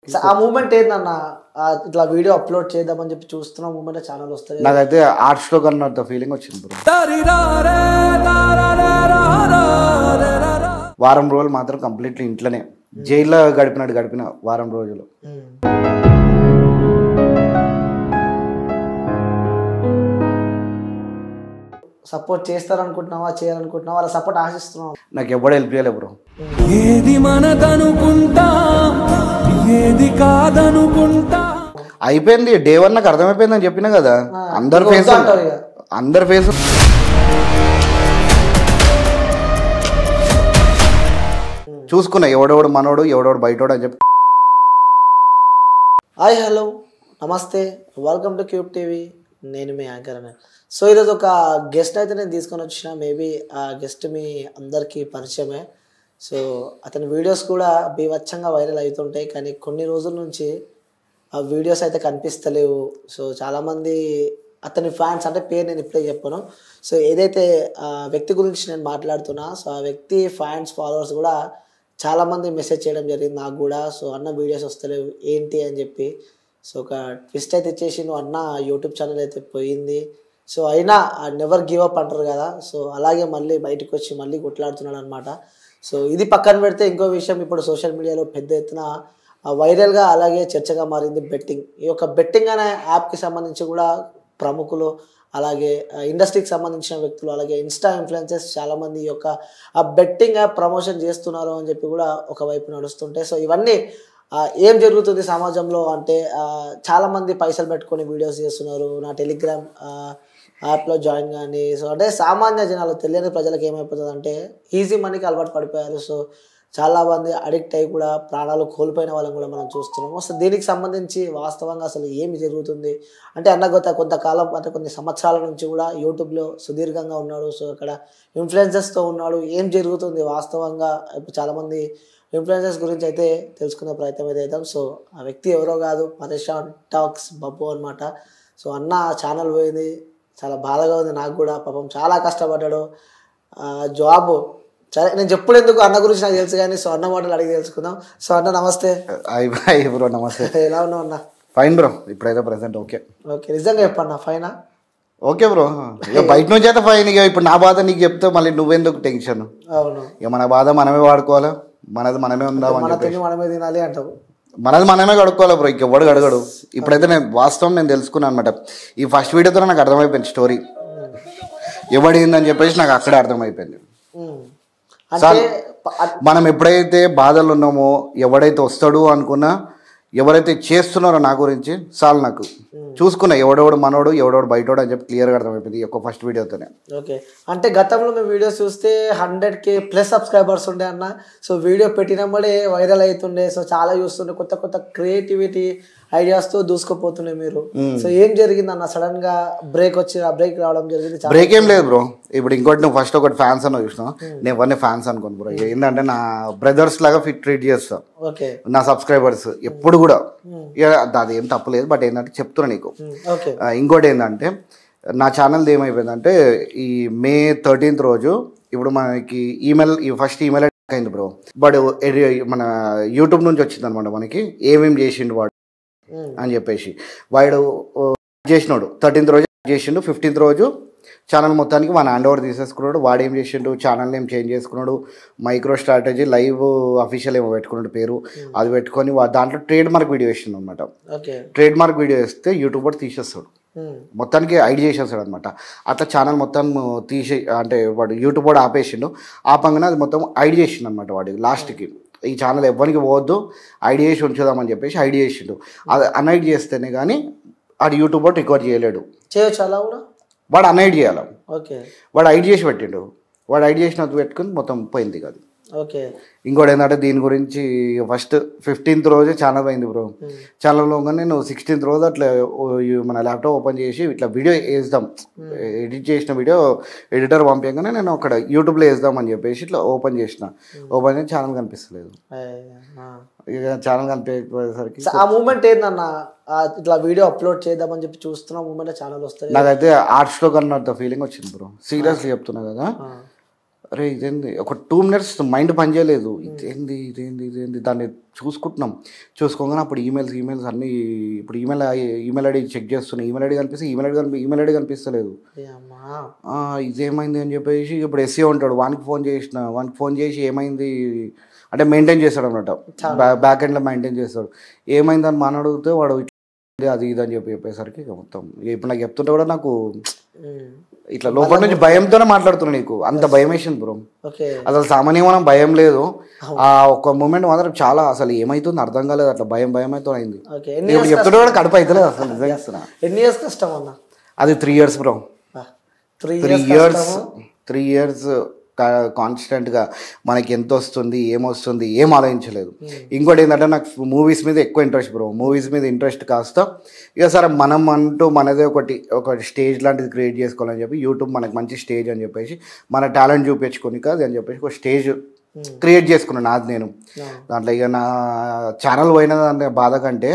ఆ మూమెంట్ ఏందన్న ఇట్లా వీడియో అప్లోడ్ చేద్దామని చెప్పి చూస్తున్నా మూమెంట్ ఛానల్ వస్తుంది. నాకైతే ఆర్ట్స్ లో కన్నా ఫీలింగ్ వచ్చింది బ్రో. వారం రోజులు మాత్రం కంప్లీట్లీ ఇంట్లోనే జైల్లో గడిపిన వారం రోజులు. సపోర్ట్ చేస్తారనుకుంటున్నావా చేయాలనుకుంటున్నావా వాళ్ళ సపోర్ట్ ఆశిస్తున్నావా? నాకు ఎవడు హెల్ప్ చేయలే బ్రో. ఏది మనదనుకుంటా ఏది కాదనుకుంటా అయిపోయింది. డే 1 నాకు అర్థమైపోయింది అని చెప్పినా కదా. అందరు ఫేస్ చూసుకున్నా ఎవడెవడు మనోడు ఎవడెవడు బయటోడు అని చెప్పి. హాయ్ హలో నమస్తే వెల్కమ్ టు క్యూబ్ టీవీ. నేను మీ యాంకర్ అని. సో ఈరోజు ఒక గెస్ట్ అయితే నేను తీసుకొని వచ్చిన. మేబీ ఆ గెస్ట్ మీ అందరికీ పరిచయమే. సో అతని వీడియోస్ కూడా బీభత్సంగా వైరల్ అవుతుంటాయి, కానీ కొన్ని రోజుల నుంచి ఆ వీడియోస్ అయితే కనిపిస్తలేవు. సో చాలామంది అతని ఫ్యాన్స్, అంటే పేరు నేను ఇప్పుడే చెప్పాను. సో ఏదైతే ఆ వ్యక్తి గురించి నేను మాట్లాడుతున్నా, సో ఆ వ్యక్తి ఫ్యాన్స్ ఫాలోవర్స్ కూడా చాలామంది మెసేజ్ చేయడం జరిగింది నాకు కూడా. సో అన్న వీడియోస్ వస్తలేవు ఏంటి అని చెప్పి. సో ఒక ట్విస్ట్ అయితే ఇచ్చేసి నువ్వు అన్న యూట్యూబ్ ఛానల్ అయితే పోయింది. సో అయినా నెవర్ గివ్ అప్ అంటారు కదా. సో అలాగే మళ్ళీ బయటకు వచ్చి మళ్ళీ కొట్లాడుతున్నాడు అనమాట. సో ఇది పక్కన పెడితే ఇంకో విషయం, ఇప్పుడు సోషల్ మీడియాలో పెద్ద ఎత్తున వైరల్గా అలాగే చర్చగా మారింది బెట్టింగ్. ఈ యొక్క బెట్టింగ్ అనే యాప్కి సంబంధించి కూడా ప్రముఖులు, అలాగే ఇండస్ట్రీకి సంబంధించిన వ్యక్తులు, అలాగే ఇన్స్టా ఇన్ఫ్లుయెన్సర్స్ చాలామంది ఈ యొక్క ఆ బెట్టింగ్ యాప్ ప్రమోషన్ చేస్తున్నారు అని చెప్పి కూడా ఒకవైపు నడుస్తుంటాయి. సో ఇవన్నీ ఏం జరుగుతుంది సమాజంలో అంటే, చాలామంది పైసలు పెట్టుకొని వీడియోస్ చేస్తున్నారు. నా టెలిగ్రామ్ యాప్లో జాయిన్ కానీ, సో అంటే సామాన్య జనాలు తెలియని ప్రజలకు ఏమైపోతుంది అంటే ఈజీ మనీకి అలవాటు పడిపోయారు. సో చాలామంది అడిక్ట్ అయ్యి కూడా ప్రాణాలు కోల్పోయిన వాళ్ళని కూడా మనం చూస్తున్నాము. సో దీనికి సంబంధించి వాస్తవంగా అసలు ఏమి జరుగుతుంది అంటే, కొంతకాలం అంటే కొన్ని సంవత్సరాల నుంచి కూడా యూట్యూబ్లో సుదీర్ఘంగా ఉన్నాడు. సో అక్కడ ఇన్ఫ్లుయెన్సర్స్తో ఉన్నాడు. ఏం జరుగుతుంది వాస్తవంగా ఇప్పుడు చాలామంది ఇన్ఫ్లుయెన్సర్స్ గురించి అయితే తెలుసుకునే ప్రయత్నం అయితే అవుతాం. సో ఆ వ్యక్తి ఎవరో కాదు, పరేషాన్ టాక్స్ బబ్బు అనమాట. సో అన్న ఛానల్ పోయింది, చాలా బాధగా ఉంది నాకు కూడా. పాపం చాలా కష్టపడ్డాడు. జాబ్ సరే నేను చెప్పుడు ఎందుకు, అన్న గురించి నాకు తెలుసు కానీ. సో అన్న మాటలు అడిగి తెలుసుకుందాం. సో అన్న నమస్తే. బ్రో నమస్తే. ఎలా ఉన్నావు అన్న? ఫైన్ బ్రో, ఇప్పుడైతే ప్రెసెంట్ ఓకే. ఓకే నిజంగా చెప్పన్నా ఫైనా? ఓకే బ్రో, ఇక బయట నుంచి అయితే ఫైన్. ఇక ఇప్పుడు నా బాధ నీకు చెప్తే మళ్ళీ నువ్వెందుకు టెన్షన్? అవును, ఇక మన బాధ మనమే వాడుకోవాలి, మనది మనమే ఉందామని చెప్పి మనమే తినాలి అంటావు. మనది మనమే కడుక్కోవాలి బ్రో, ఇంకెవ్వడు అడగడు. ఇప్పుడైతే నేను వాస్తవం నేను తెలుసుకున్నాను అనమాట. ఈ ఫస్ట్ వీడియోతో నాకు అర్థమైపోయింది స్టోరీ ఎవడిందని చెప్పేసి నాకు అక్కడే అర్థమైపోయింది. మనం ఎప్పుడైతే బాధలు ఉన్నామో, ఎవడైతే వస్తాడు అనుకున్నా, ఎవరైతే చేస్తున్నారో నా గురించి చాలు నాకు చూసుకున్నా ఎవడెవడు మనోడు ఎవడెవడు బయటోడు అని చెప్పి క్లియర్గా అర్థమైపోయింది ఈ యొక్క ఫస్ట్ వీడియోతోనే. ఓకే, అంటే గతంలో మేము వీడియోస్ చూస్తే 100K ప్లస్ సబ్స్క్రైబర్స్ ఉండే అన్న. సో వీడియో పెట్టినప్పుడే వైరల్ అవుతుండే. సో చాలా చూస్తుండే, కొత్త కొత్త క్రియేటివిటీ ఐడియాస్తో దూసుకుపోతున్నాయి మీరు. సో ఏం జరిగింది అన్న? సడన్ గా బ్రేక్ వచ్చి ఆ బ్రేక్ రావడం జరిగింది. బ్రేక్ ఏం లేదు బ్రో. ఇప్పుడు ఇంకోటి నువ్వు ఫస్ట్ ఒకటి ఫ్యాన్స్ అన్న చూసినా, నేను ఎవరిని ఫ్యాన్స్ అనుకోను బ్రో. ఏంటంటే నా బ్రదర్స్ లాగా ట్రీట్ చేస్తా నా సబ్స్క్రైబర్స్ ఎప్పుడు కూడా. అది ఏం తప్పలేదు, బట్ ఏంటంటే చెప్తున్నా నీకు. ఇంకోటి ఏంటంటే నా ఛానల్ది ఏమైపోయిందంటే ఈ May 13th రోజు ఇప్పుడు మనకి ఫస్ట్ ఈమెయిల్ అయింది బ్రో. బట్ మన యూట్యూబ్ నుంచి వచ్చింది అనమాట మనకి ఏమేం చేసిండు వాడు అని చెప్పేసి. వాడు చేసినాడు 13th రోజు చేసిండు. 15th రోజు ఛానల్ మొత్తానికి మన హ్యాండ్ ఓవర్ తీసేసుకున్నాడు. వాడు ఏం చేసిండు, ఛానల్ నేమ్ చేంజ్ చేసుకున్నాడు, మైక్రో స్ట్రాటజీ లైవ్ అఫీషియల్ ఏమో పెట్టుకున్నాడు పేరు. అది పెట్టుకొని దాంట్లో ట్రేడ్ మార్క్ వీడియో వేసిండు అనమాట. ట్రేడ్ మార్క్ వీడియో వేస్తే యూట్యూబ్ వాడు తీసేస్తాడు, మొత్తానికి ఐడి చేసేస్తాడు అనమాట. అట్లా ఛానల్ మొత్తం అంటే వాడు యూట్యూబ్ వాడు ఆపేసిండు. ఆపంగానే అది మొత్తం ఐడి చేసిండు అనమాట. వాడికి లాస్ట్కి ఈ ఛానల్ ఎవరికి పోవద్దు, ఐడి చేసి ఉంచుదామని చెప్పేసి ఐడి చేసిండు. అది అన్ఐడి చేస్తేనే కానీ ఆడు యూట్యూబ్ వాడు రికార్డ్ చేయలేడు. చేయొచ్చు అలా కూడా. వాడు అన్ఐడి చేయాలి. ఓకే, వాడు ఐడి చేసి పెట్టిండు. వాడు ఐడి చేసినది పెట్టుకుని మొత్తం పోయింది కాదు. ఓకే, ఇంకోటి ఏంటంటే దీని గురించి ఫస్ట్ 15th రోజే ఛానల్ పోయింది బ్రో. ఛానల్లో నేను 16th రోజు అట్లా మన ల్యాప్టాప్ ఓపెన్ చేసి ఇట్లా వీడియో వేద్దాం, ఎడిట్ చేసిన వీడియో ఎడిటర్ పంపించగానే నేను అక్కడ యూట్యూబ్లో వేద్దాం అని చెప్పేసి ఇట్లా ఓపెన్ చేసిన. ఓపెన్ చేసి ఛానల్ కనిపిస్తలేదు. ఇక ఛానల్ కనిపించేసరికి ఆ మూమెంట్ ఏందన్న, ఇట్లా వీడియో అప్లోడ్ చేద్దామని చెప్పి చూస్తున్నా మూమెంట్ ఛానల్ వస్తుంది. నాకైతే ఆర్ట్స్ లో కన్నా ఫీలింగ్ వచ్చింది బ్రో. సీరియస్లీ చెప్తున్నా కదా. అరే ఇదేంది ఒక 2 minutes మైండ్ పనిచేయలేదు, ఇదేంది దాన్ని చూసుకోగానే అప్పుడు ఈమెయిల్స్ అన్నీ ఇప్పుడు ఈమెయిల్ ఐడి చెక్ చేస్తున్నా, ఈమెయిల్ ఐడి కనిపిస్తే ఈమెయిల్ ఐడి కనిపిస్తలేదు. ఇదేమైంది అని చెప్పేసి ఇప్పుడు ఎస్సీ ఉంటాడు, వానికి ఫోన్ చేసి ఏమైంది అంటే మెయింటైన్ చేస్తాడు అన్నమాట, బ్యాక్ ఎండ్లో మెయింటైన్ చేస్తాడు. ఏమైంది అని మన అడిగితే వాడు అది ఇది అని చెప్పేసరికి మొత్తం ఇప్పుడు నాకు చెప్తుంటే కూడా నాకు ఇట్లా లోపల నుంచి భయంతోనే మాట్లాడుతున్నా, నీకు అంత భయం వేసింది బ్రో. అసలు సామాన్యమైన భయం లేదు, ఆ ఒక్క మూమెంట్ మాత్రం చాలా అసలు ఏమైతుందో అర్థం కాలేదు, అట్లా భయం అయితే అయింది. ఇప్పుడు చెప్తుంటే కూడా కడుపు అవుతలేదు అసలు నిజంగా. ఎన్ని ఇయర్స్ కష్టం అన్న? అది 3 years బ్రో. 3 years కాన్స్టెంట్గా మనకి ఎంత వస్తుంది ఏమొస్తుంది ఏం ఆలోచించలేదు. ఇంకోటి ఏంటంటే నాకు మూవీస్ మీద ఎక్కువ ఇంట్రెస్ట్ బ్రో. మూవీస్ మీద ఇంట్రెస్ట్ కాస్త ఇక సరే మనం అంటూ మనదే ఒక స్టేజ్ లాంటిది క్రియేట్ చేసుకోవాలని చెప్పి యూట్యూబ్ మనకి మంచి స్టేజ్ అని చెప్పేసి మన టాలెంట్ చూపించుకొని కాదు అని చెప్పేసి ఒక స్టేజ్ క్రియేట్ చేసుకున్నాను నాది నేను. దాంట్లో ఇక నా ఛానల్ పోయిన దాని బాధ కంటే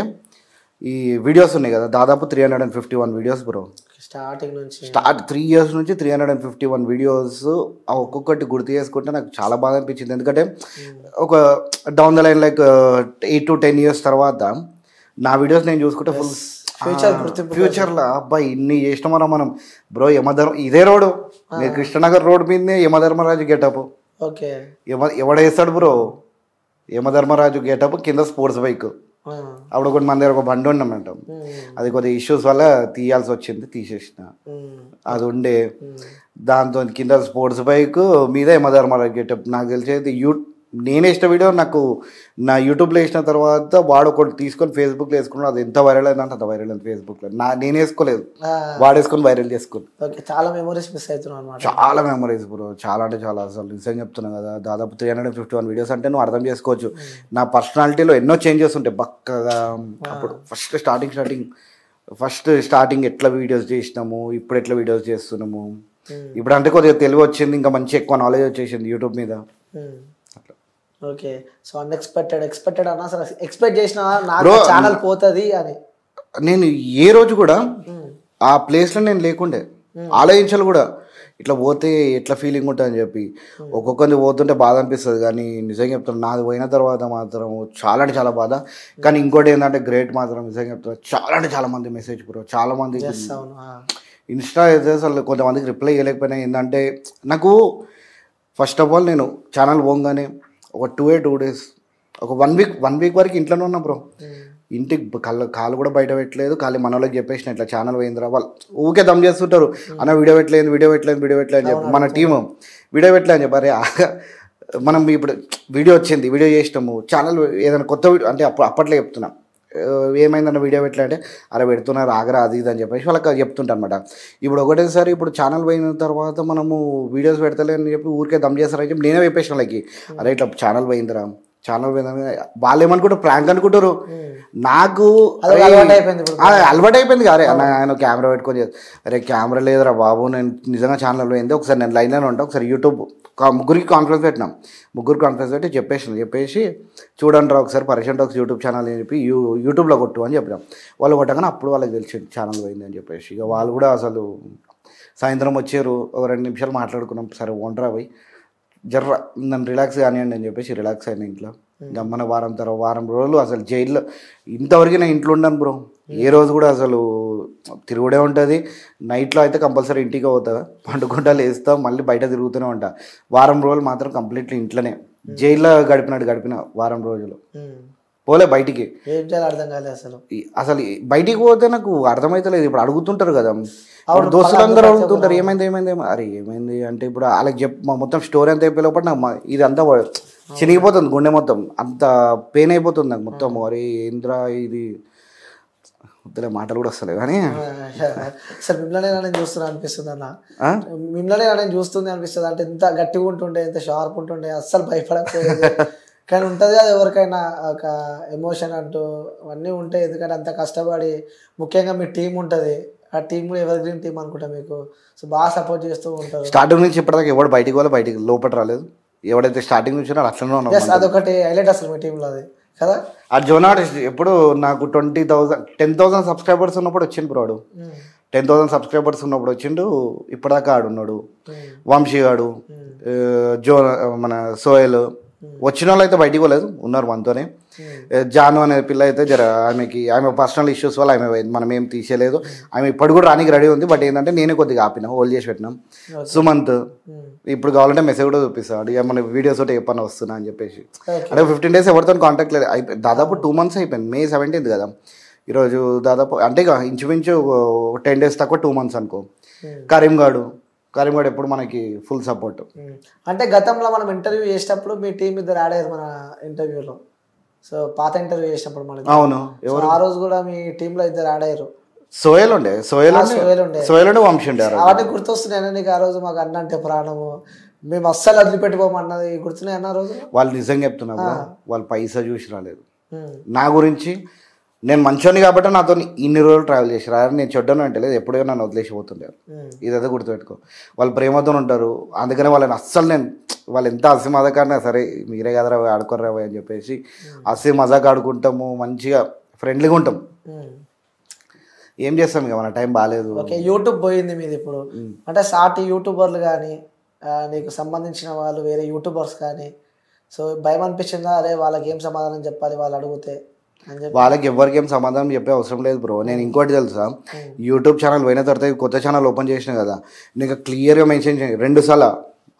ఈ వీడియోస్ ఉన్నాయి కదా, దాదాపు 351 వీడియోస్ బ్రో. స్టార్ట్ 3 years నుంచి 351 వీడియోస్. ఒక్కొక్కటి గుర్తు చేసుకుంటే నాకు చాలా బాధ అనిపించింది. ఎందుకంటే ఒక down the line like 8 to 10 years తర్వాత నా వీడియోస్ నేను చూసుకుంటే ఫుల్ ఫ్యూచర్లో అబ్బాయి ఇన్ని చేసినామరా మనం బ్రో. ఇదే రోడ్డు మీరు కృష్ణనగర్ రోడ్ మీదనే యమధర్మరాజు గెటప్ ఎవడేస్తాడు బ్రో. యమధర్మరాజు గెటప్ కింద స్పోర్ట్స్ బైక్. అప్పుడు ఒకటి మన దగ్గర ఒక బండి ఉండమంట, అది కొద్దిగా ఇష్యూస్ వల్ల తీయాల్సి వచ్చింది, తీసేసిన. అది ఉండే దాంతో కింద స్పోర్ట్స్ బైక్ మీద యమధర్మరాజు గెటప్. నాకు తెలిసేది నేను వేసిన వీడియో నాకు నా యూట్యూబ్లో వేసిన తర్వాత వాడు ఒకటి తీసుకొని ఫేస్బుక్లో వేసుకున్నాడు. అది ఎంత వైరల్ అయిందంటే అంత వైరల్ అయింది ఫేస్బుక్లో. నేను వేసుకోలేదు, వాడు వేసుకొని వైరల్ చేసుకుని. చాలా మెమరీస్ మిస్ అవుతున్నాను. చాలా మెమరీస్ బ్రో, చాలా అంటే చాలా. అసలు నిజంగా చెప్తున్నాను కదా, దాదాపు 351 వీడియోస్ అంటే నువ్వు అర్థం చేసుకోవచ్చు నా పర్సనాలిటీలో ఎన్నో చేంజెస్ ఉంటాయి బక్కగా. అప్పుడు ఫస్ట్ స్టార్టింగ్ ఎట్లా వీడియోస్ చేసినాము, ఇప్పుడు ఎట్లా వీడియోస్ చేస్తున్నాము. ఇప్పుడు అంటే కొద్దిగా తెలివి వచ్చింది, ఇంకా మంచి ఎక్కువ నాలెడ్జ్ వచ్చేసింది యూట్యూబ్ మీద. ఓకే, సో ఎక్స్పెక్టెడ్ అన్న అసలు ఎక్స్పెక్ట్ చేసిన నాకు ఛానల్ పోతుంది అని నేను ఏ రోజు కూడా ఆ ప్లేస్లో నేను లేకుండే ఆలోచించాలి కూడా, ఇట్లా పోతే ఎట్లా ఫీలింగ్ ఉంటుంది అని చెప్పి. ఒక్కొక్కరిని పోతుంటే బాధ అనిపిస్తుంది, కానీ నిజంగా చెప్తాను నాది పోయిన తర్వాత మాత్రం చాలా అంటే చాలా బాధ. కానీ ఇంకోటి ఏంటంటే గ్రేట్ మాత్రం నిజంగా చెప్తాను, చాలా అంటే చాలా మంది మెసేజ్ బ్రో, చాలా మంది ఇన్స్టా అయితే అసలు కొంతమందికి రిప్లై ఇవ్వలేకపోయినా. ఏంటంటే నాకు ఫస్ట్ ఆఫ్ ఆల్ నేను ఛానల్ పోగానే ఒక 2 days ఒక 1 week వరకు ఇంట్లోనే ఉన్నా బ్రో. ఇంటికి కాలు కూడా బయట పెట్టలేదు. ఖాళీ మన వాళ్ళకి చెప్పేసిన ఇట్లా ఛానల్ పోయిందిరా. వాళ్ళు ఊకే దమ్ చేస్తుంటారు, అన్న వీడియో పెట్టలేదు అని చెప్పి. మన టీము వీడియో పెట్టలే అని చెప్పారు. మనం ఇప్పుడు వీడియో వచ్చింది, వీడియో చేసినాము, ఛానల్ ఏదైనా కొత్త వీడియో అంటే అప్పట్లో చెప్తున్నా ఏమైందన్న వీడియో పెట్టలే అంటే అరే పెడుతున్నారు ఆగరా అది ఇది అని చెప్పేసి వాళ్ళకి చెప్తుంటా అనమాట. ఇప్పుడు ఒకటేసారి ఇప్పుడు ఛానల్ పోయిన తర్వాత మనము వీడియోస్ పెడతలే అని చెప్పి ఊరికే దమ్ చేస్తారని చెప్పి నేనే చెప్పేసిన వాళ్ళకి, అరే ఇట్లా ఛానల్ పోయిందిరా. వాళ్ళు ఏమనుకుంటారు ప్రాంక్ అనుకుంటారు. నాకు అలవాటు అయిపోయింది. అరే ఆయన కెమెరా పెట్టుకొని అరే కెమెరా లేదురా బాబు, నేను నిజంగా ఛానల్ పోయింది, ఒకసారి నేను లైన్లోనే ఉంటా, ఒకసారి యూట్యూబ్ ముగ్గురికి కాన్ఫరెన్స్ పెట్టినాం. పెట్టి చెప్పేసి చూడండి రా ఒకసారి పరిషన్ టాక్స్ యూట్యూబ్ ఛానల్ అని చెప్పి యూట్యూబ్లో కొట్టు అని చెప్పినాం. వాళ్ళు కొట్టగానే అప్పుడు వాళ్ళకి తెలిసి ఛానల్ పోయింది అని చెప్పేసి ఇక వాళ్ళు కూడా అసలు సాయంత్రం వచ్చారు, ఒక 2 నిమిషాలు మాట్లాడుకున్నాం. సరే ఓంట్రా పోయి జర్ర నన్ను రిలాక్స్ కానివ్వండి అని చెప్పేసి రిలాక్స్ అయినా ఇంట్లో. గమ్మన వారం రోజులు అసలు జైల్లో ఇంతవరకు నేను ఇంట్లో ఉన్నాను బ్రో. ఏ రోజు కూడా అసలు తిరుగుడే ఉంటుంది. నైట్లో అయితే కంపల్సరీ ఇంటికి పోతా, పండుకుంటా లేస్తా, మళ్ళీ బయట తిరుగుతూనే ఉంటా. వారం రోజులు మాత్రం కంప్లీట్లీ ఇంట్లోనే జైల్లో గడిపిన వారం రోజులు పోలే బయటికి. అసలు బయటికి పోతే నాకు అర్థమైతలేదు. ఇప్పుడు అడుగుతుంటారు కదా దోస్తులందరూ అడుగుతుంటారు ఏమైంది అరే ఏమైంది అంటే ఇప్పుడు వాళ్ళకి మొత్తం స్టోరీ అంతా అయిపోయే లోపల నాకు ఇది అంతా చినిగిపోతుంది, గుండె మొత్తం అంత పెయిన్ అయిపోతుంది నాకు మొత్తం. అరే ఏంద్రా ఇది వద్దులే మాటలు కూడా వస్తలేవు. కానీ అసలు మిమ్మల్ని నేను చూస్తున్నా అనిపిస్తుంది అన్న, మిమ్మల్ని నేను చూస్తుంది అనిపిస్తుంది. అంటే ఎంత గట్టిగా ఉంటుండే, ఎంత షార్ప్ ఉంటుండే, అస్సలు భయపడకపోయేది. కానీ ఉంటుంది కదా ఎవరికైనా ఒక ఎమోషన్ అంటూ అవన్నీ ఉంటాయి. ఎందుకంటే అంత కష్టపడి ముఖ్యంగా మీ టీం ఉంటుంది, ఆ టీం కూడా ఎవరి గ్రీన్ టీం అనుకుంటా మీకు. సో బాగా సపోర్ట్ చేస్తూ ఉంటారు. స్టార్టింగ్ నుంచి ఇప్పటిదాకా ఎవడు బయటికి లోపల రాలేదు. ఎవడైతే స్టార్టింగ్ నుంచి అట్లనే ఉన్నాడు. అదొకటి హైలైట్ అసలు మీ టీంలో అది కదా. ఆ జోనాట్ ఎప్పుడు నాకు 10,000 సబ్స్క్రైబర్స్ ఉన్నప్పుడు వచ్చిండు బ్రో. 10,000 సబ్స్క్రైబర్స్ ఉన్నప్పుడు వచ్చిండు. ఇప్పటిదాకా ఆడున్నాడు. వంశీ గాడు జో మన సోయల్ వచ్చిన వాళ్ళు అయితే బయటికి పోలేదు, ఉన్నారు మనతోనే. జాను అనే పిల్ల అయితే ఆమె పర్సనల్ ఇష్యూస్ వల్ల ఆమె మనం ఏం తీసేయలేదు. ఆమె ఇప్పుడు కూడా రానికి రెడీ ఉంది, బట్ ఏంటంటే నేనే కొద్దిగా ఆపిన, హోల్డ్ చేసి పెట్టినాం. సుమంత్ ఇప్పుడు కావాలంటే మెసేజ్ కూడా చూపిస్తాడు, ఏమన్నా వీడియోస్ ఒకటి ఎప్పన్నా వస్తున్నా అని చెప్పేసి. అంటే 15 days ఎవరితో కాంటాక్ట్ లేదు, దాదాపు 2 months అయిపోయింది. May 17th కదా ఈరోజు, దాదాపు అంటే ఇంచుమించు 10 days తక్కువ 2 months అనుకో. కరీంగాడు ఎప్పుడు మనకి ఫుల్ సపోర్ట్. అంటే గతంలో మనం ఇంటర్వ్యూ చేసేటప్పుడు మీ టీం ఇద్దరు ఆడారు మన ఇంటర్వ్యూలో. సో పాత ఇంటర్వ్యూ చేసినప్పుడు మనకి. అవును, ఎవరు ఆ రోజు కూడా మీ టీంలో ఇద్దరు ఆడారు. సోయల్ ఉండే వంశీ ఉండే. అవన్నీ గుర్తొస్తున్నాయి నీకు? ఆ రోజు మాకు అన్న అంటే ప్రాణము, మేము అస్సలు వదిలిపెట్టుకోమన్నది గుర్తున్నాయి అన్న రోజు. వాళ్ళు నిజంగా చెప్తున్నారు, వాళ్ళు పైసా చూసి రాలేదు. నా గురించి నేను మంచోని కాబట్టి నాతో ఇన్ని రోజులు ట్రావెల్ చేసారు. నేను చెడ్డను అంటే లేదు, ఎప్పుడైనా నన్ను వదిలేసిపోతుంటారు. ఇదైతే గుర్తుపెట్టుకో, వాళ్ళు ప్రేమతో ఉంటారు. అందుకనే వాళ్ళని అస్సలు నేను, వాళ్ళు ఎంత హసి మజాక్ ఆడినా సరే మీరే కదరా ఆడుకోర్రా అని చెప్పేసి హసి మజాక్ ఆడుకుంటాము, మంచిగా ఫ్రెండ్లీగా ఉంటాం. ఏం చేస్తాం ఇక, మన టైం బాగాలేదు. ఓకే, యూట్యూబ్ పోయింది మీది ఇప్పుడు. అంటే సాటి యూట్యూబర్లు కానీ నీకు సంబంధించిన వాళ్ళు వేరే యూట్యూబర్స్ కానీ, సో భయం అనిపించిందా? అరే వాళ్ళకి ఏం సమాధానం చెప్పాలి వాళ్ళు అడిగితే? వాళ్ళకి ఎవరికి ఏం సమాధానం చెప్పే అవసరం లేదు బ్రో. నేను ఇంకోటి తెలుసా, యూట్యూబ్ ఛానల్ పోయిన తర్వాత కొత్త ఛానల్ ఓపెన్ చేసిన కదా, నీకు క్లియర్గా మెన్షన్ చేయ 2 సార్లు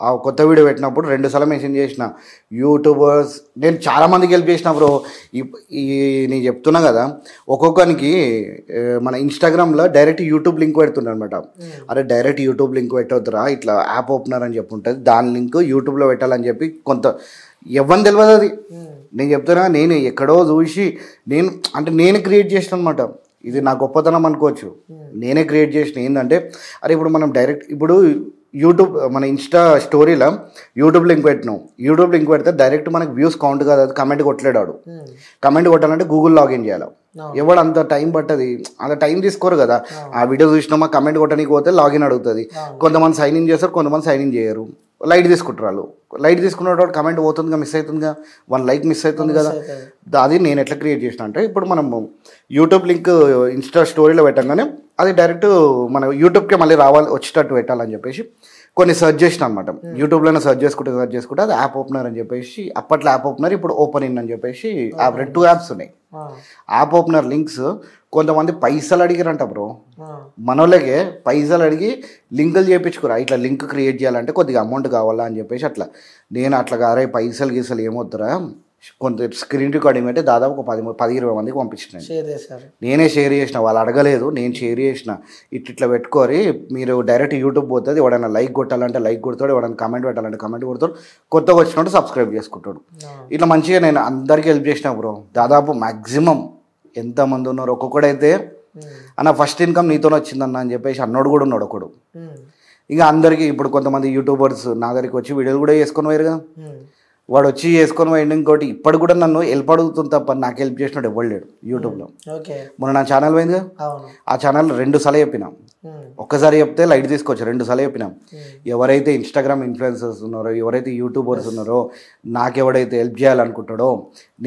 ఆ కొత్త వీడియో పెట్టినప్పుడు 2 సార్లు మెన్షన్ చేసిన యూట్యూబర్స్. నేను చాలామందికి హెల్ప్ చేసిన బ్రో. నేను చెప్తున్నా కదా, ఒక్కొక్కరికి మన ఇన్స్టాగ్రామ్లో డైరెక్ట్ యూట్యూబ్ లింక్ పెడుతున్నా అనమాట. అరే డైరెక్ట్ యూట్యూబ్ లింక్ పెట్టొద్దురా, ఇట్లా యాప్ ఓపెనర్ అని చెప్పి ఉంటుంది, దాని లింక్ యూట్యూబ్లో పెట్టాలని చెప్పి కొంత ఎవరిని తెలియదు అది. నేను చెప్తున్నా, నేను ఎక్కడో చూసి నేను క్రియేట్ చేసిన అనమాట. ఇది నా గొప్పతనం అనుకోవచ్చు. నేనే క్రియేట్ చేసిన. ఏంటంటే అరే ఇప్పుడు మనం డైరెక్ట్ ఇప్పుడు యూట్యూబ్ మన ఇన్స్టా స్టోరీలో యూట్యూబ్ లింక్ పెట్టినాం. యూట్యూబ్ లింక్ పెడితే డైరెక్ట్ మనకి వ్యూస్ కౌంట్ కాదు, అది కమెంట్ కొట్టలేడాడు. కమెంట్ కొట్టాలంటే గూగుల్ లాగిన్ చేయాలి. ఎవడు అంత టైం పట్టది, అంత టైం తీసుకోరు కదా. ఆ వీడియో చూసినామా కమెంట్ కొట్టడానికి పోతే లాగిన్ అడుగుతుంది. కొంతమంది సైన్ ఇన్ చేస్తారు, కొంతమంది సైన్ ఇన్ చేయరు. లైట్ తీసుకుంటారు వాళ్ళు. లైట్ తీసుకున్నప్పుడు కమెంట్ పోతుందిగా, మిస్ అవుతుందిగా, 1 like మిస్ అవుతుంది కదా. అది నేను ఎట్లా క్రియేట్ చేసిన అంటే, ఇప్పుడు మనం యూట్యూబ్ లింక్ ఇన్స్టా స్టోరీలో పెట్టంగానే అది డైరెక్ట్ మన యూట్యూబ్కి మళ్ళీ వచ్చేటట్టు పెట్టాలని చెప్పేసి కొన్ని సెర్చ్ చేసిన అనమాట. యూట్యూబ్లోనే సెర్చ్ చేసుకుంటే అది యాప్ ఓపెనర్ అని చెప్పేసి, అప్పట్లో యాప్ ఓపెనర్, ఇప్పుడు ఓపెన్ ఇన్ అని చెప్పేసి 2 యాప్స్ ఉన్నాయి. యాప్ ఓపెనర్ లింక్స్ కొంతమంది పైసలు అడిగారంట బ్రో. మనోళ్ళకే పైసలు అడిగి లింకులు చేయించుకురా, ఇట్లా లింక్ క్రియేట్ చేయాలంటే కొద్దిగా అమౌంట్ కావాలా అని చెప్పేసి అట్లా. నేను అట్లా అరే పైసలు గీసలు ఏమొద్దురా, కొంత స్క్రీన్ రికార్డింగ్ అంటే దాదాపు ఒక 10-20 మందికి పంపించినాను. నేనే షేర్ చేసిన, వాళ్ళు అడగలేదు, నేను షేర్ చేసిన. ఇట్లా పెట్టుకోరి, మీరు డైరెక్ట్ యూట్యూబ్ పోతుంది, ఎవడైనా లైక్ కొట్టాలంటే లైక్ కొడతాడు, ఎవడైనా కమెంట్ పెట్టాలంటే కమెంట్ కొడతాడు, కొత్తగా వచ్చినట్టు సబ్స్క్రైబ్ చేసుకుంటాడు. ఇట్లా మంచిగా నేను అందరికీ హెల్ప్ చేసిన బ్రో. దాదాపు మ్యాక్సిమం ఎంతమంది ఉన్నారు, ఒక్కొక్కడైతే అన్న ఫస్ట్ ఇన్కమ్ నీతోనే వచ్చిందన్న అని చెప్పేసి అన్నోడు కూడా ఉన్నాడు ఒకడు. ఇంకా అందరికీ ఇప్పుడు కొంతమంది యూట్యూబర్స్ నా దగ్గరికి వచ్చి వీడియోలు కూడా చేసుకొని పోయారు కదా, వాడు వచ్చి చేసుకొని పోయిండు. ఇంకోటి ఇప్పుడు కూడా నన్ను హెల్ప్ అడుగుతుంది తప్ప నాకు హెల్ప్ చేసినాడు ఎవరు లేడు యూట్యూబ్లో. మొన్న నా ఛానల్ పోయింది కదా, ఆ ఛానల్ 2 సార్లు చెప్పినాం. ఒక్కసారి చెప్తే లైట్ తీసుకోవచ్చు, 2 సార్లు చెప్పినాం. ఎవరైతే ఇన్స్టాగ్రామ్ ఇన్ఫ్లుయెన్సర్స్ ఉన్నారో, ఎవరైతే యూట్యూబర్స్ ఉన్నారో, నాకెవడైతే హెల్ప్ చేయాలనుకుంటాడో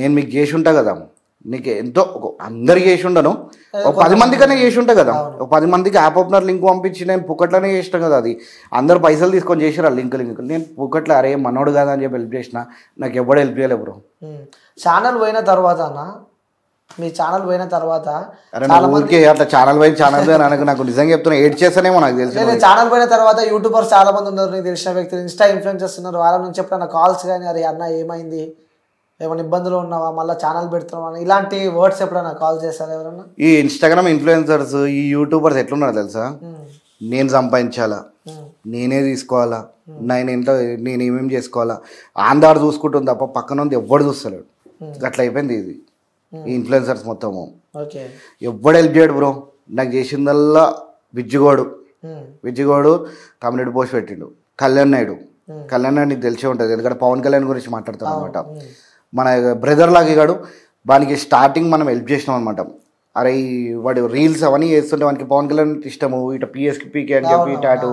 నేను మీకు చేసి ఉంటా కదా. నీకు ఎంతో అందరికి చేసి ఉండను, ఒక 10 మందికనే చేసి ఉంటా కదా. ఒక 10 మందికి యాప్ ఓపెనర్ లింక్ పంపించి నేను పుక్కట్లోనే చేసిన కదా. అది అందరు పైసలు తీసుకొని చేసారు ఆ లింక్. నేను పుక్కట్లో అరే మనోడు కదా అని చెప్పి హెల్ప్ చేసిన. నాకు ఎవడు హెల్ప్ చేయలేదు బ్రో. ఛానల్ పోయిన తర్వాత మీ ఛానల్ పోయిన తర్వాత అట్లా ఛానల్ పోయి నాకు నిజంగా చెప్తున్నా ఏడ్ చేస్తానేమో నాకు తెలిసి. ఛానల్ పోయిన తర్వాత యూట్యూబర్స్ చాలా మంది ఉన్నారు, నీకు తెలిసిన వ్యక్తులు, ఇన్స్టా ఇన్ఫ్లుయెన్సర్స్ ఉన్నారు. వాళ్ళ నుంచి ఎప్పుడన్నా కాల్స్ కానీ అరే అన్న ఏమైంది, ఏమైనా ఇబ్బందులు ఉన్నావా, మళ్ళీ ఛానల్ పెడుతున్నావా, ఇలాంటి వర్డ్స్ ఎప్పుడైనా కాల్ చేస్తారు ఎవరన్నా? ఈ ఇన్స్టాగ్రామ్ ఇన్ఫ్లుయెన్సర్స్, ఈ యూట్యూబర్స్ ఎట్లున్నారు తెలుసా, నేను సంపాదించాలా, నేనే తీసుకోవాలా, నేను ఏమేమి చేసుకోవాలా, ఆందాడు చూసుకుంటుంది తప్ప పక్కన ఉంది ఎవ్వడు చూస్తలేడు. అట్లా అయిపోయింది ఇది ఈ ఇన్ఫ్లుయెన్సర్స్ మొత్తము. ఎవ్వడు హెల్ప్ చేయడు బ్రో. నాకు చేసిందల్లా విజ్జిగోడు కమ్యూనిటీ పోస్ట్ పెట్టిండు. కళ్యాణ్ నాయుడు నీకు తెలిసే ఉంటుంది, ఎందుకంటే పవన్ కళ్యాణ్ గురించి మాట్లాడతాం అనమాట. మన బ్రదర్ లాగా వానికి స్టార్టింగ్ మనం హెల్ప్ చేసినాం అనమాట. అరే వాడు రీల్స్ అవన్నీ చేస్తుంటే వానికి పవన్ కళ్యాణ్ ఇష్టము, ఇటు పిఎస్పీకే అని చెప్పి టాటూ.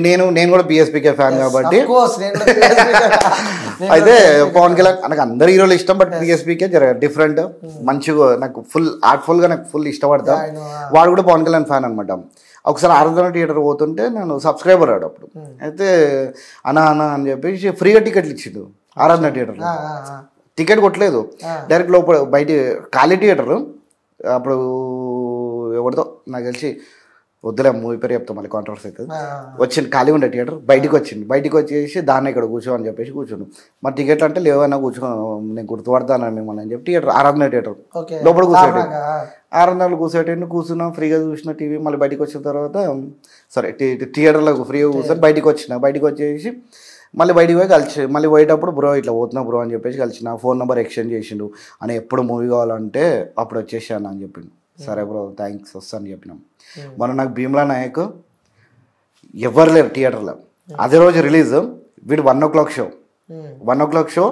నేను కూడా పిఎస్పీకే ఫ్యాన్ కాబట్టి అయితే పవన్ కళ్యాణ్ నాకు అందరు హీరోలు ఇష్టం, బట్ పిఎస్పీకే జర డిఫరెంట్, మంచిగా నాకు ఫుల్ ఆర్ట్ఫుల్గా నాకు ఫుల్ ఇష్టపడతా. వాడు కూడా పవన్ కళ్యాణ్ ఫ్యాన్ అనమాట. ఒకసారి ఆరాధన థియేటర్ పోతుంటే నేను సబ్స్క్రైబర్ ఆడు అప్పుడు. అయితే అన్నా అని చెప్పేసి ఫ్రీగా టికెట్లు ఇచ్చిండు ఆరాధన థియేటర్లో. టికెట్ కొట్టలేదు, డైరెక్ట్ లోపల బయట ఖాళీ థియేటర్. అప్పుడు ఎవరితో నాకు తెలిసి వద్దులే మూవీ పేరు చెప్తాం మళ్ళీ కాంట్రవర్సీ అవుతుంది. వచ్చింది ఖాళీ ఉండే థియేటర్, బయటికి వచ్చేసి దాన్ని ఇక్కడ కూర్చో అని చెప్పేసి కూర్చున్నాం. మరి టికెట్లు అంటే లేవన్నా కూర్చో, నేను గుర్తుపడతాను మిమ్మల్ని అని చెప్పి థియేటర్ ఆరాధన థియేటర్ లోపల ఆరాధనలో కూర్చున్నాం, ఫ్రీగా చూసిన టీవీ. మళ్ళీ బయటకు వచ్చిన తర్వాత సరే థియేటర్లో ఫ్రీగా కూర్చొని బయటకు వచ్చేసి మళ్ళీ బయటికి పోయి మళ్ళీ పోయేటప్పుడు బ్రో ఇట్లా పోతున్నా బ్రో అని చెప్పేసి కలిసిన. ఫోన్ నెంబర్ ఎక్స్చేంజ్ చేసిండు అని, ఎప్పుడు మూవీ కావాలంటే అప్పుడు వచ్చేసాను అని చెప్పిండు. సరే బ్రో థ్యాంక్స్ వస్తాను చెప్పినాం. మనం నాకు భీమ్లా నాయక్ ఎవరు లేరు థియేటర్లో. అదే రోజు రిలీజ్. వీడు 1 o'clock show, 1 o'clock show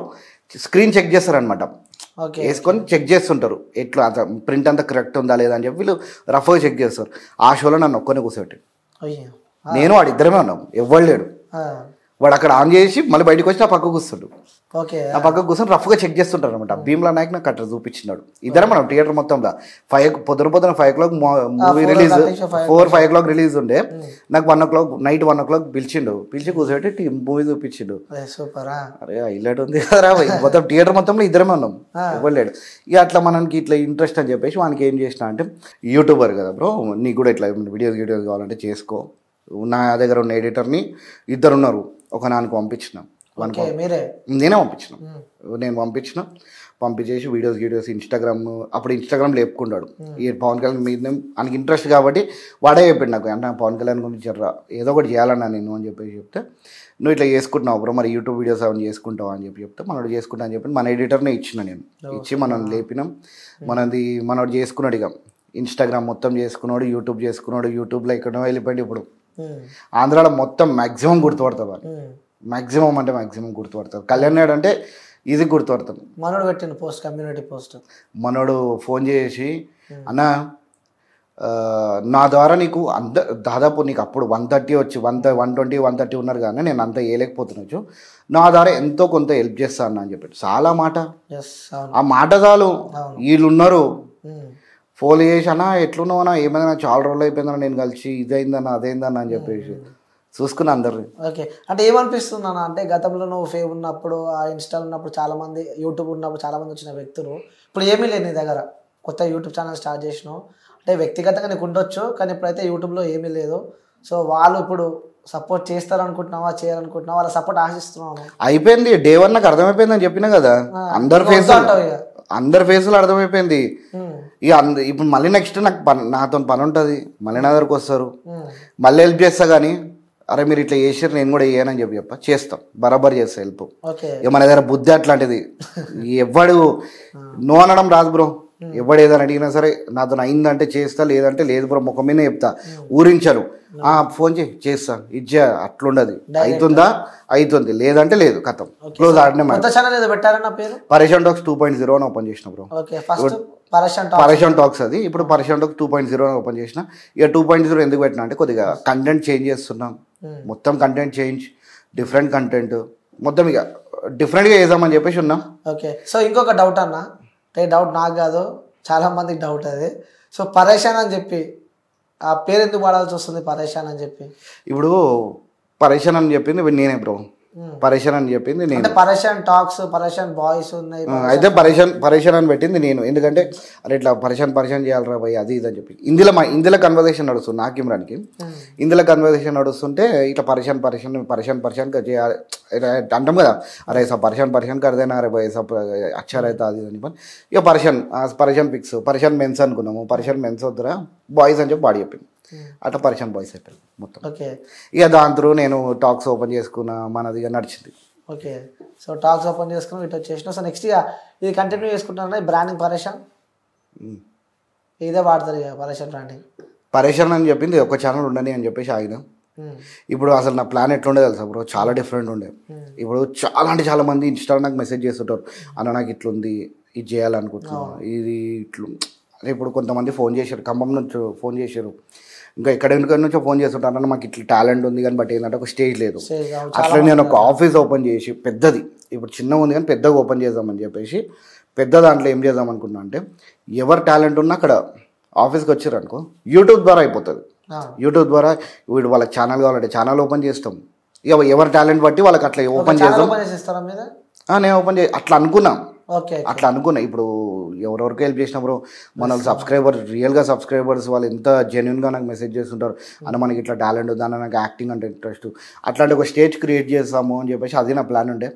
screen check చేస్తారనమాట. వేసుకొని చెక్ చేస్తుంటారు ఎట్లా అంత ప్రింట్ అంతా కరెక్ట్ ఉందా లేదా అని చెప్పి వీళ్ళు రఫ్గా చెక్ చేస్తారు. ఆ షోలో నన్ను ఒక్కనే కూర్చోబెట్టి, నేను వాడు ఇద్దరమే ఉన్నాం, ఎవ్వరు లేడు. వాడు అక్కడ ఆన్ చేసి మళ్ళీ బయటకు వచ్చి నా పక్కకు కూర్చుండు. ఆ పక్కకు కూర్చొని రఫ్గా చెక్ చేస్తుంటారు అనమాట. భీమ్లా నాయక్ నాకు అట్లా చూపించినాడు. ఇద్దరం మనం థియేటర్ మొత్తంలో 5 పొద్దున 5 o'clock movie release, 4-5 o'clock release ఉండే. నాకు 1 o'clock నైట్ 1 o'clock పిలిచి కూర్చోబెట్టి మూవీ చూపించిండు. అరే హైలైట్ ఉంది కదరా, మొత్తం థియేటర్ మొత్తంలో ఇద్దరమే ఉన్నాం, ఇవ్వలేడు. ఇక అట్లా మనకి ఇట్లా ఇంట్రెస్ట్ అని చెప్పేసి వానికి ఏం చేసిన అంటే, యూట్యూబర్ కదా బ్రో, నీకు కూడా ఇట్లా వీడియోస్ కావాలంటే చేసుకో. నా దగ్గర ఉన్న ఎడిటర్ని ఇద్దరు ఉన్నారు, ఒక నాన్నకు పంపించిన, నేనే పంపించిన. పంపించేసి వీడియోస్ ఇన్స్టాగ్రామ్, అప్పుడు ఇన్స్టాగ్రామ్ లేపుకున్నాడు. ఈ పవన్ కళ్యాణ్ మీద ఆయనకి ఇంట్రెస్ట్ కాబట్టి వాడే చెప్పాడు నాకు, అంటే పవన్ కళ్యాణ్ గురించి ఏదో ఒకటి చేయాలన్నా నేను అని చెప్పేసి చెప్తే, నువ్వు ఇట్లా చేసుకుంటున్నావు బ్రో, మరి యూట్యూబ్ వీడియోస్ అవన్నీ చేసుకుంటావు అని చెప్తే, మనోడు చేసుకుంటా అని చెప్పి మన ఎడిటర్నే ఇచ్చిన నేను. ఇచ్చి మనం లేపినాం. మనోడు చేసుకున్నాడు. ఇక ఇన్స్టాగ్రామ్ మొత్తం చేసుకున్నాడు, యూట్యూబ్ చేసుకున్నాడు. యూట్యూబ్లో ఎక్కడో వెళ్ళిపోయింది. ఇప్పుడు ఆంధ్రాలో మొత్తం మ్యాక్సిమం గుర్తుపడతారు, మ్యాక్సిమం అంటే మ్యాక్సిమం గుర్తుపడతారు. కళ్యాణ్ నాయుడు అంటే ఈజీ గుర్తుపడతారు. మనోడు పెట్టిన పోస్ట్, కమ్యూనిటీ పోస్ట్, మనోడు ఫోన్ చేసి, అన్న నా ద్వారా నీకు దాదాపు నీకు అప్పుడు 130 వచ్చి 120, 130 ఉన్నారు కానీ నేను అంతా వేయలేకపోతున్నాచ్చు, నా ద్వారా ఎంతో కొంత హెల్ప్ చేస్తాను అని చెప్పాడు. చాలా మాట, ఆ మాట చాలు. వీళ్ళు ఉన్నారు ఫోన్ చేసి, అన్న ఎట్లున్నావు అన్న, ఏమైనా చాలా రోజులు అయిపోయిందన్న నేను కలిసి, ఇదైందన్న అదైందన్న అని చెప్పేసి చూసుకున్నా అందరిని. ఓకే, అంటే ఏమనిపిస్తుంది అన్న, అంటే గతంలో నువ్వు ఫేమ్ ఉన్నప్పుడు, ఆ ఇన్స్టాల్ ఉన్నప్పుడు చాలామంది, యూట్యూబ్ ఉన్నప్పుడు చాలామంది వచ్చిన వ్యక్తులు, ఇప్పుడు ఏమీ లేదు నీ దగ్గర, కొత్త యూట్యూబ్ ఛానల్ స్టార్ట్ చేసినావు, అంటే వ్యక్తిగతంగా నీకు ఉండొచ్చు కానీ ఇప్పుడైతే యూట్యూబ్లో ఏమీ లేదు. సో వాళ్ళు ఇప్పుడు సపోర్ట్ చేస్తారనుకుంటున్నావా, చేయాలనుకుంటున్నావా, వాళ్ళ సపోర్ట్ ఆశిస్తున్నావు? అయిపోయింది, డే 1 నాకు అర్థమైపోయింది అని చెప్పినా కదా, అందరి ఫేసులు అర్థమైపోయింది. ఇక ఇప్పుడు మళ్ళీ నెక్స్ట్ నాతో పని ఉంటుంది, మళ్ళీ నా దగ్గరకు వస్తారు, మళ్ళీ హెల్ప్ చేస్తా. కానీ అరే మీరు ఇట్లా చేసారు నేను కూడా చేయనని చెప్పి చేస్తాం, బరాబర్ చేస్తా హెల్ప్. ఇక మన దగ్గర బుద్ధి అట్లాంటిది, ఎవడు నో అనడం రాదు బ్రో. ఎవడు ఏదైనా అడిగినా సరే నాతో అయిందంటే చేస్తా, లేదంటే లేదు బ్రో, ముఖం మీద చెప్తా, ఊరించరు. ఫోన్ చేస్తా, ఇచ్చే అట్లుండదు. అవుతుంది, లేదంటే లేదు, కథం క్లోజ్. ఆడనే పరేషాన్ టాక్స్ 2.0 అని ఓపెన్ చేసిన బ్రో. పరేషాన్ టాక్స్ అది ఇప్పుడు పరేషాన్ టాక్స్ 2.0 అని ఓపెన్ చేసిన. ఇక 2.0 ఎందుకు పెట్టినా అంటే, కొద్దిగా కంటెంట్ చేంజ్ చేస్తున్నాం, మొత్తం కంటెంట్ చేంజ్, డిఫరెంట్ కంటెంట్, మొత్తం ఇక డిఫరెంట్గా చేద్దామని చెప్పేసి ఉన్నాం. ఓకే, సో ఇంకొక డౌట్ అన్న, డౌట్ నాకు కాదు చాలా మందికి డౌట్ అది. సో పరేషాన్ అని చెప్పి ఆ పేరు ఎందుకు వాడాల్సి వస్తుంది, పరేషాన్ అని చెప్పి? ఇప్పుడు పరేషాన్ అని చెప్పింది నేనే బ్రో, పరేషాన్ అని చెప్పింది నేను. పరేషాన్ టాక్స్, పరేషాన్ బాయ్స్ ఉన్నాయి, అయితే పరేషాన్ అని పెట్టింది నేను. ఎందుకంటే అరే ఇట్లా పరేషాన్ చేయాలరా భయ్ అది ఇది అని చెప్పి ఇందులో కన్వర్సేషన్ నడుస్తుంది, నాకు ఇమ్రాన్కి ఇందులో కన్వర్సేషన్ నడుస్తుంటే ఇట్లా పరేషాన్ చేయాలి అంటాం కదా, అరే సార్ పరేషాన్ కర్దేనా అరే భయ్ సార్ అచ్చారు అయితే అది అని చెప్పి ఇక పరేషాన్ పిక్స్, పరేషాన్ మెన్స్ అనుకున్నాము, పరేషాన్ మెన్స్ వద్దురా బాయ్స్ అని చెప్పి బాడీ చెప్పింది. అట్లా పరేషాన్ బాయ్స్ అయిపోయింది మొత్తం. ఓకే, ఇక దాంతో నేను టాక్స్ ఓపెన్ చేసుకున్నా, మనది ఇక నడిచింది. ఓకే, సో టాక్స్ ఓపెన్ చేసుకుని ఇటు వచ్చేసిన. సో నెక్స్ట్ ఇక ఇది కంటిన్యూ చేసుకుంటున్నా, బ్రాండింగ్ పరేషాన్ ఇదే వాడతారు ఇక, పరేషాన్ అని చెప్పింది ఒక ఛానల్ ఉండని అని చెప్పేసి ఆగిన. ఇప్పుడు అసలు నా ప్లాన్ ఎట్లుండే తెలుసా బ్రో, చాలా డిఫరెంట్ ఉండే. ఇప్పుడు చాలా మంది ఇన్స్టాలో నాకు మెసేజ్ చేస్తుంటారు, అన్న నాకు ఇట్లుంది, ఇది చేయాలనుకుంటున్నా, ఇది ఇప్పుడు కొంతమంది ఫోన్ చేశారు, ఖమ్మం నుంచి ఫోన్ చేశారు, ఇంకా ఎక్కడెక్కడ నుంచో ఫోన్ చేస్తుంటారు, అన్న మాకు ఇట్లా టాలెంట్ ఉంది కానీ బట్ ఏంటంటే ఒక స్టేజ్ లేదు. అట్లా నేను ఒక ఆఫీస్ ఓపెన్ చేసి పెద్దది, ఇప్పుడు చిన్నగా ఉంది కానీ పెద్దగా ఓపెన్ చేద్దామని చెప్పేసి పెద్ద దాంట్లో ఏం చేద్దాం అనుకున్నా అంటే ఎవరు టాలెంట్ ఉన్నా అక్కడ ఆఫీస్కి వచ్చారు అనుకో యూట్యూబ్ ద్వారా అయిపోతుంది. యూట్యూబ్ ద్వారా వీడు వాళ్ళకి ఛానల్ కావాలంటే ఛానల్ ఓపెన్ చేస్తాం, ఇక ఎవరి టాలెంట్ బట్టి వాళ్ళకి అట్లా ఓపెన్ చేద్దాం. నేను ఓపెన్ అట్లా అనుకున్నా. ఇప్పుడు ఎవరెవరికి హెల్ప్ చేసినప్పుడు మన సబ్స్క్రైబర్ రియల్గా సబ్స్క్రైబర్స్ వాళ్ళు ఎంత జెన్యున్గా నాకు మెసేజ్ చేస్తుంటారు, అన్న మనకి ఇట్లా టాలెంట్ ఉంది అన్న, నాకు యాక్టింగ్ అంటే ఇంట్రెస్ట్, అట్లాంటి ఒక స్టేజ్ క్రియేట్ చేస్తాము అని చెప్పేసి అది నా ప్లాన్ ఉండే.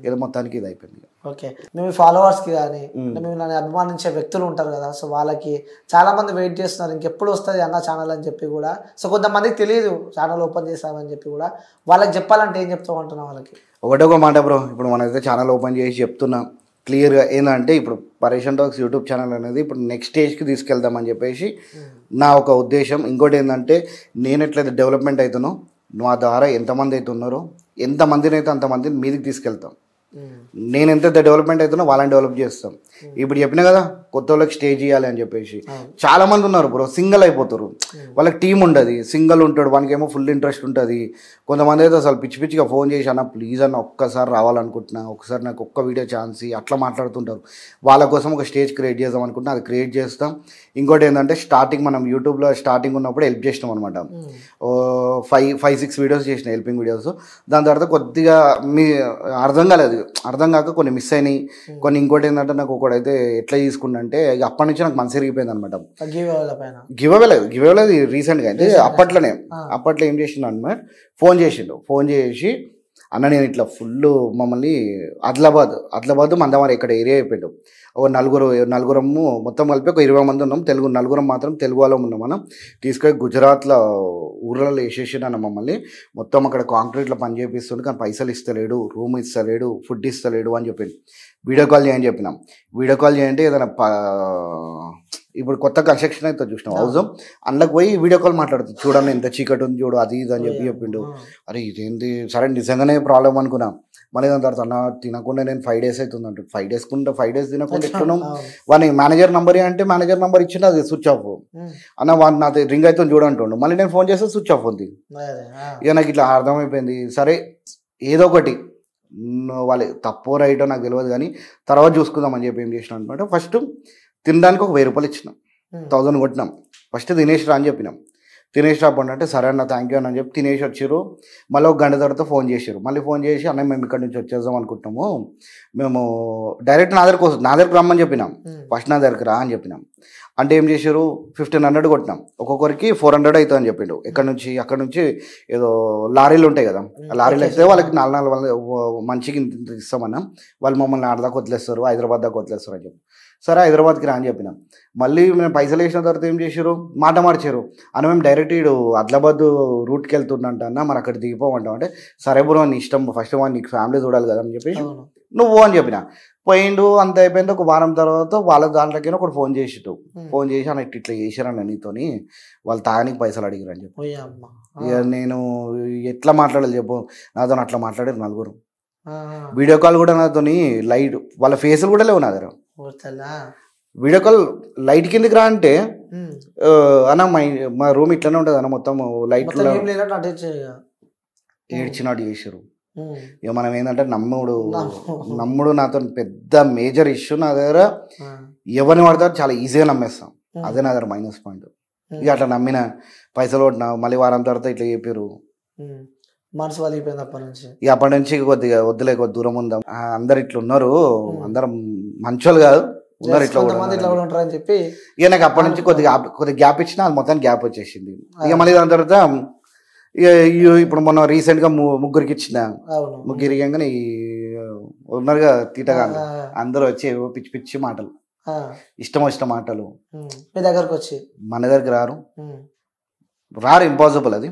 ఏదో మొత్తానికి ఇది అయిపోయింది. ఓకే, మేము ఫాలోవర్స్కి కానీ మేము నన్ను అభిమానించే వ్యక్తులు ఉంటారు కదా, సో వాళ్ళకి చాలా మంది వెయిట్ చేస్తున్నారు ఇంకెప్పుడు వస్తుంది అన్న ఛానల్ అని చెప్పి కూడా. సో కొంతమందికి తెలియదు ఛానల్ ఓపెన్ చేస్తామని చెప్పి కూడా, వాళ్ళకి చెప్పాలంటే ఏం చెప్తావు అంటున్నా వాళ్ళకి? ఒకటొక మాట బ్రో, ఇప్పుడు మనైతే ఛానల్ ఓపెన్ చేసి చెప్తున్నాం క్లియర్గా ఏంటంటే ఇప్పుడు పరేషన్ టాక్స్ యూట్యూబ్ ఛానల్ అనేది ఇప్పుడు నెక్స్ట్ స్టేజ్కి తీసుకెళ్దామని చెప్పేసి నా ఒక ఉద్దేశం. ఇంకోటి ఏంటంటే నేను ఎట్లయితే డెవలప్మెంట్ అవుతానో నా ద్వారా ఎంతమంది అయితే ఉన్నారో ఎంతమందిని అయితే అంతమందిని మీదికి తీసుకెళ్తాం. నేను ఎంత డెవలప్మెంట్ అవుతున్నా వాళ్ళని డెవలప్ చేస్తాం. ఇప్పుడు చెప్పినా కదా కొత్త వాళ్ళకి స్టేజ్ ఇవ్వాలి అని చెప్పేసి, చాలా మంది ఉన్నారు బ్రో సింగిల్ అయిపోతారు, వాళ్ళకి టీం ఉండదు, సింగిల్ ఉంటాడు, వానికేమో ఫుల్ ఇంట్రెస్ట్ ఉంటుంది. కొంతమంది అయితే అసలు పిచ్చి పిచ్చిగా ఫోన్ చేసి అన్న ప్లీజ్ అన్న ఒక్కసారి రావాలనుకుంటున్నా, ఒకసారి నాకు ఒక్క వీడియో ఛాన్స్ అట్లా మాట్లాడుతుంటారు. వాళ్ళ కోసం ఒక స్టేజ్ క్రియేట్ చేద్దాం అనుకుంటున్నా, అది క్రియేట్ చేస్తాం. ఇంకోటి ఏంటంటే స్టార్టింగ్ మనం యూట్యూబ్లో స్టార్టింగ్ ఉన్నప్పుడు హెల్ప్ చేసినాం అనమాట, 5-6 వీడియోస్ చేసిన హెల్పింగ్ వీడియోస్. దాని తర్వాత కొద్దిగా అర్థం కాలేదు, అర్థం కాక కొన్ని మిస్ అయినాయి కొన్ని. ఇంకోటి ఏంటంటే నాకు ఒకడైతే ఎట్లా తీసుకున్నా అంటే అప్పటి నుంచి నాకు మనసు విరిగిపోయింది అనమాట. గివ్ అవే లేదు రీసెంట్గా అయితే, అప్పట్లో ఏం చేసిండు అనమాట, ఫోన్ చేసి అన్న నేను ఇట్లా ఫుల్ మమ్మల్ని ఆదిలాబాద్ మందమారి ఇక్కడ ఏరియా అయిపోయాడు, ఒక నలుగురము మొత్తం కలిపి ఒక 20 మంది ఉన్నాం, నలుగురం మాత్రం తెలుగు వాళ్ళం ఉన్నాం. మనం తీసుకొని గుజరాత్లో ఊర్లలో వేసేసిండు మమ్మల్ని, మొత్తం అక్కడ కాంక్రీట్లో పని చేపిస్తుండే కానీ పైసలు ఇస్తలేడు, రూమ్ ఇస్తలేడు, ఫుడ్ ఇస్తలేడు అని చెప్పింది. వీడియో కాల్ చేయని చెప్పినాం. వీడియో కాల్ చేయంటే ఏదైనా ఇప్పుడు కొత్త కన్స్ట్రక్షన్ అయితే చూసినాం హౌస్, అందులోకి పోయి వీడియో కాల్ మాట్లాడుతుంది, చూడండి ఎంత చీకటి ఉంది చూడు అది ఇది అని చెప్పిండు. అరే ఇదేంటి సరే నిజంగానే ప్రాబ్లం అనుకున్నా. మళ్ళీ దాని తర్వాత అన్న తినకుండా నేను 5 days అవుతుంది అంటు, 5 days తినకుండా ఎట్లున్నాం. వాని మేనేజర్ నెంబర్ అంటే మేనేజర్ నెంబర్ ఇచ్చిండు, అది స్విచ్ ఆఫ్ అన్న, వాడిని నాది రింగ్ అయితే చూడంటుండు. మళ్ళీ నేను ఫోన్ చేస్తే స్విచ్ ఆఫ్ ఉంది. ఇక నాకు ఇట్లా అర్థమైపోయింది, సరే ఏదో ఒకటి వాళ్ళు తప్పో రైటో నాకు తెలియదు కానీ తర్వాత చూసుకుందామని చెప్పి ఏం చేసినాం అనమాట. ఫస్ట్ తినడానికి ఒక 1000 రూపాయలు ఇచ్చినాం, 1000 కొట్టినాం. ఫస్ట్ తినేసి రా అని చెప్పినాం. తినేసి రాపండి అంటే సరే అన్న థ్యాంక్ యూ అని చెప్పి తినేసి వచ్చారు. మళ్ళీ ఒక గంట తర్వాత ఫోన్ చేశారు. మళ్ళీ ఫోన్ చేసి అన్న మేము ఇక్కడ నుంచి వచ్చేద్దాం అనుకుంటున్నాము, మేము డైరెక్ట్ నా దగ్గరకు రమ్మని చెప్పినాం. ఫస్ట్ నా దగ్గరకు రా అని చెప్పినాం. అంటే ఏం చేశారు, 1500 కొట్టినాం, ఒక్కొక్కరికి 400 అవుతుంది అని చెప్పిండు. అక్కడ నుంచి ఏదో లారీలు ఉంటాయి కదా, ఆ లారీలు అయితే వాళ్ళకి 4 మంచికి ఇస్తామన్నా, వాళ్ళు మమ్మల్ని ఆడదాకా వదిలేస్తారు, హైదరాబాద్ దాకా వదిలేస్తారు అని చెప్పి. సరే హైదరాబాద్కి రా అని చెప్పినాం. మళ్ళీ మేము పైసలు వేసిన తర్వాత ఏం చేశారు, మాట మార్చారు. అన్న మేము డైరెక్ట్ ఇడు ఆదిలాబాద్ రూట్కి వెళ్తుండంట అన్న, మరి అక్కడ దిగిపోమంటాం అంటే సరే బ్రో నీ ఇష్టం, ఫస్ట్ నీకు ఫ్యామిలీ చూడాలి కదా అని చెప్పేసి నువ్వు అని చెప్పిన. పోయిండు, అంత అయిపోయింది. ఒక వారం తర్వాత వాళ్ళ దాంట్లోకి ఒకటి ఫోన్ చేసి అన్న ఇట్లా చేశారన్న నీతోని, వాళ్ళు తాగడానికి పైసలు అడిగారు అని చెప్పి. ఇక నేను ఎట్లా మాట్లాడాలి చెప్పు, నాతో అట్లా మాట్లాడారు నలుగురు. వీడియో కాల్ కూడా నాతోని లైట్, వాళ్ళ ఫేసులు కూడా లేవు నా దగ్గర. వీడియో కాల్ లైట్ కిందకి రా అంటే అన్న మా రూమ్ ఇట్లానే ఉంటుంది అన్న, మొత్తం లైట్ ఏడ్చినట్టు చేశారు. ఇక మనం ఏంటంటే నమ్ముడు నాతో పెద్ద మేజర్ ఇష్యూ. నా దగ్గర ఎవరిని పడతారో చాలా ఈజీగా నమ్మేస్తాం, అదే నా దగ్గర మైనస్ పాయింట్. ఇక అట్లా నమ్మిన పైసలు కొట్టినా, మళ్ళీ వారం తర్వాత ఇట్లా చెప్పారు, మనసు వదిలిపోయింది అప్పటి నుంచి. ఇక అప్పటి నుంచి కొద్దిగా వద్దులే, కొద్ది దూరం ఉందాం, అందరు ఇట్లా ఉన్నారు, అందరం మంచోళ్ళు కాదు ఉన్నారు, ఇట్లా ఉంటారని చెప్పి ఇక నాకు అప్పటి నుంచి కొద్దిగా గ్యాప్ ఇచ్చినా అది మొత్తం గ్యాప్ వచ్చేసింది. ఇక మళ్ళీ దాని తర్వాత ఇక ఇప్పుడు మొన్న రీసెంట్ గా ముగ్గురికి ఇచ్చిన, ముగ్గురికి కానీ ఉన్నారుగా తీటగా, అందరూ వచ్చి పిచ్చి పిచ్చి మాటలు, ఇష్టం మాటలు మీ దగ్గరకు వచ్చి, మన దగ్గరికి రారు, ఇంపాసిబుల్ అది.